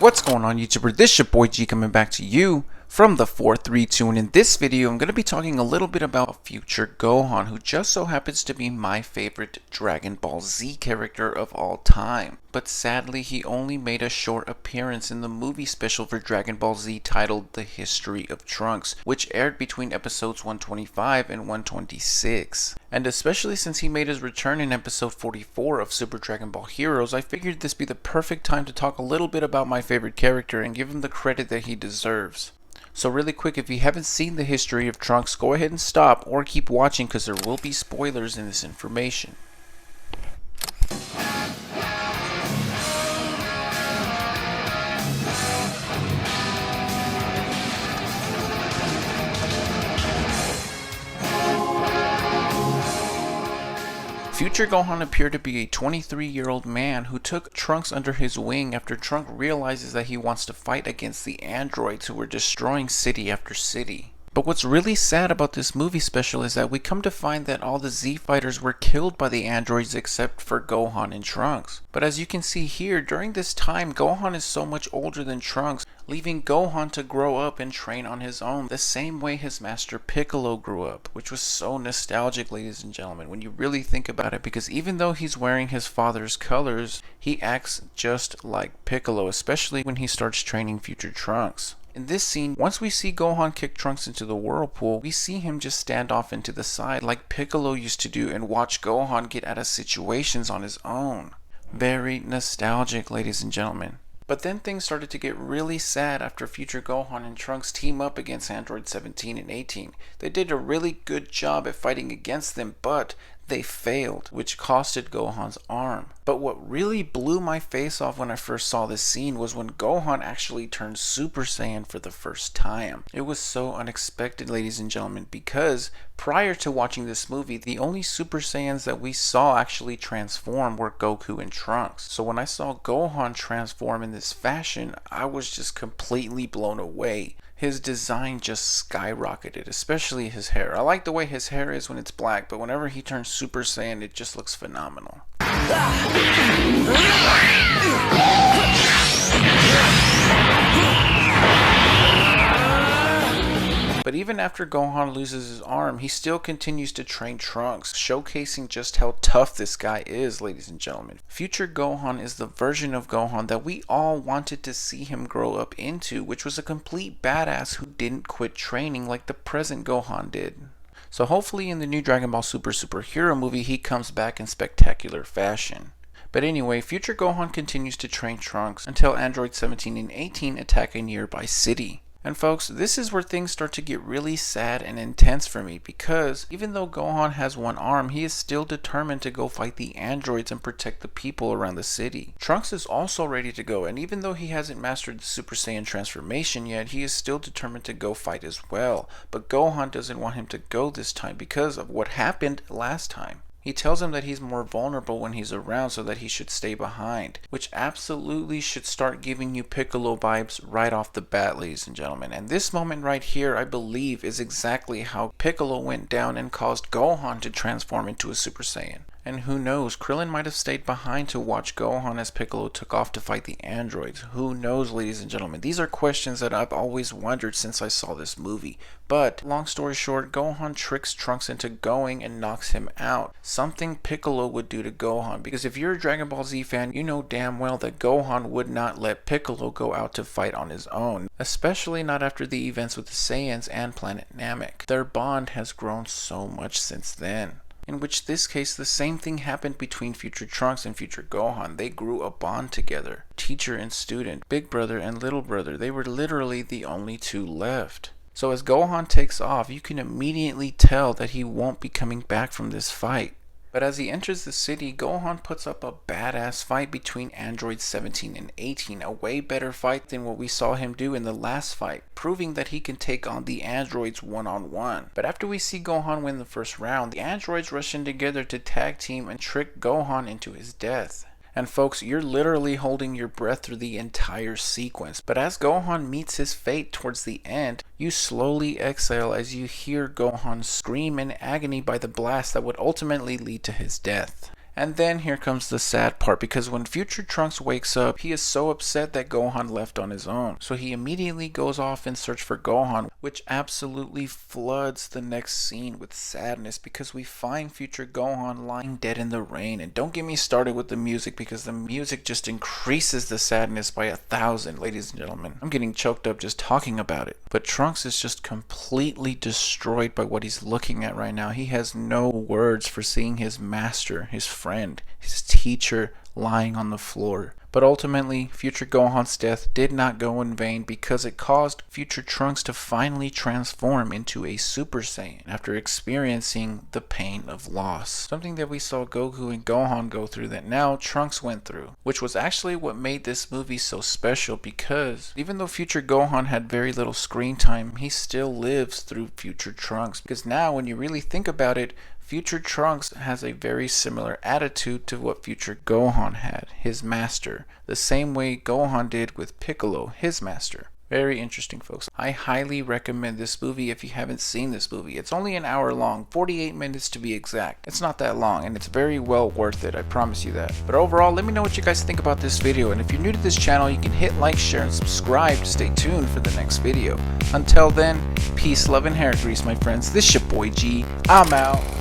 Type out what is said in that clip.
What's going on, YouTuber? This your boy G coming back to you from the 432, and in this video I'm going to be talking a little bit about future Gohan, who just so happens to be my favorite Dragon Ball Z character of all time. But sadly, he only made a short appearance in the movie special for Dragon Ball Z titled The History of Trunks, which aired between episodes 125 and 126. And especially since he made his return in episode 44 of Super Dragon Ball Heroes, I figured this be the perfect time to talk a little bit about my favorite character and give him the credit that he deserves. So really quick, if you haven't seen The History of Trunks, go ahead and stop or keep watching because there will be spoilers in this information. Future Gohan appeared to be a 23-year-old man who took Trunks under his wing after Trunks realizes that he wants to fight against the androids who were destroying city after city. But what's really sad about this movie special is that we come to find that all the Z fighters were killed by the androids except for Gohan and Trunks. But as you can see here, during this time Gohan is so much older than Trunks, leaving Gohan to grow up and train on his own the same way his master Piccolo grew up, which was so nostalgic, ladies and gentlemen, when you really think about it, because even though he's wearing his father's colors, he acts just like Piccolo, especially when he starts training future Trunks. In this scene, once we see Gohan kick Trunks into the whirlpool, we see him just stand off into the side like Piccolo used to do and watch Gohan get out of situations on his own. Very nostalgic, ladies and gentlemen. But then things started to get really sad after future Gohan and Trunks team up against Android 17 and 18. They did a really good job at fighting against them, but they failed, which costed Gohan's arm. But what really blew my face off when I first saw this scene was when Gohan actually turned Super Saiyan for the first time. It was so unexpected, ladies and gentlemen, because prior to watching this movie, the only Super Saiyans that we saw actually transform were Goku and Trunks. So when I saw Gohan transform in this fashion, I was just completely blown away. His design just skyrocketed, especially his hair. I like the way his hair is when it's black, but whenever he turns Super Saiyan, it just looks phenomenal. But even after Gohan loses his arm, he still continues to train Trunks, showcasing just how tough this guy is, ladies and gentlemen. Future Gohan is the version of Gohan that we all wanted to see him grow up into, which was a complete badass who didn't quit training like the present Gohan did. So hopefully in the new Dragon Ball Super Hero movie, he comes back in spectacular fashion. But anyway, future Gohan continues to train Trunks until Android 17 and 18 attack a nearby city. And folks, this is where things start to get really sad and intense for me, because even though Gohan has one arm, he is still determined to go fight the androids and protect the people around the city. Trunks is also ready to go, and even though he hasn't mastered the Super Saiyan transformation yet, he is still determined to go fight as well. But Gohan doesn't want him to go this time because of what happened last time. He tells him that he's more vulnerable when he's around, so that he should stay behind, which absolutely should start giving you Piccolo vibes right off the bat, ladies and gentlemen. And this moment right here, I believe, is exactly how Piccolo went down and caused Gohan to transform into a Super Saiyan. And who knows, Krillin might have stayed behind to watch Gohan as Piccolo took off to fight the androids. Who knows, ladies and gentlemen? These are questions that I've always wondered since I saw this movie. But, long story short, Gohan tricks Trunks into going and knocks him out. Something Piccolo would do to Gohan, because if you're a Dragon Ball Z fan, you know damn well that Gohan would not let Piccolo go out to fight on his own. Especially not after the events with the Saiyans and Planet Namek. Their bond has grown so much since then. In which this case, the same thing happened between future Trunks and future Gohan. They grew a bond together. Teacher and student, big brother and little brother, they were literally the only two left. So as Gohan takes off, you can immediately tell that he won't be coming back from this fight. But as he enters the city, Gohan puts up a badass fight between Androids 17 and 18, a way better fight than what we saw him do in the last fight, proving that he can take on the androids one-on-one. But after we see Gohan win the first round, the androids rush in together to tag team and trick Gohan into his death. And folks, you're literally holding your breath through the entire sequence. But as Gohan meets his fate towards the end, you slowly exhale as you hear Gohan scream in agony by the blast that would ultimately lead to his death. And then here comes the sad part, because when future Trunks wakes up, he is so upset that Gohan left on his own. So he immediately goes off in search for Gohan, which absolutely floods the next scene with sadness, because we find future Gohan lying dead in the rain. And don't get me started with the music, because the music just increases the sadness by 1,000, ladies and gentlemen. I'm getting choked up just talking about it. But Trunks is just completely destroyed by what he's looking at right now. He has no words for seeing his master, his friend, his teacher lying on the floor. But ultimately, future Gohan's death did not go in vain, because it caused future Trunks to finally transform into a Super Saiyan after experiencing the pain of loss. Something that we saw Goku and Gohan go through that now Trunks went through, which was actually what made this movie so special, because even though future Gohan had very little screen time, he still lives through future Trunks. Because now when you really think about it, future Trunks has a very similar attitude to what future Gohan had, his master, the same way Gohan did with Piccolo, his master. Very interesting, folks. I highly recommend this movie if you haven't seen this movie. It's only an hour long, 48 minutes to be exact. It's not that long, and it's very well worth it, I promise you that. But overall, let me know what you guys think about this video, and if you're new to this channel, you can hit like, share, and subscribe to stay tuned for the next video. Until then, peace, love, and hair grease, my friends. This your boy G. I'm out.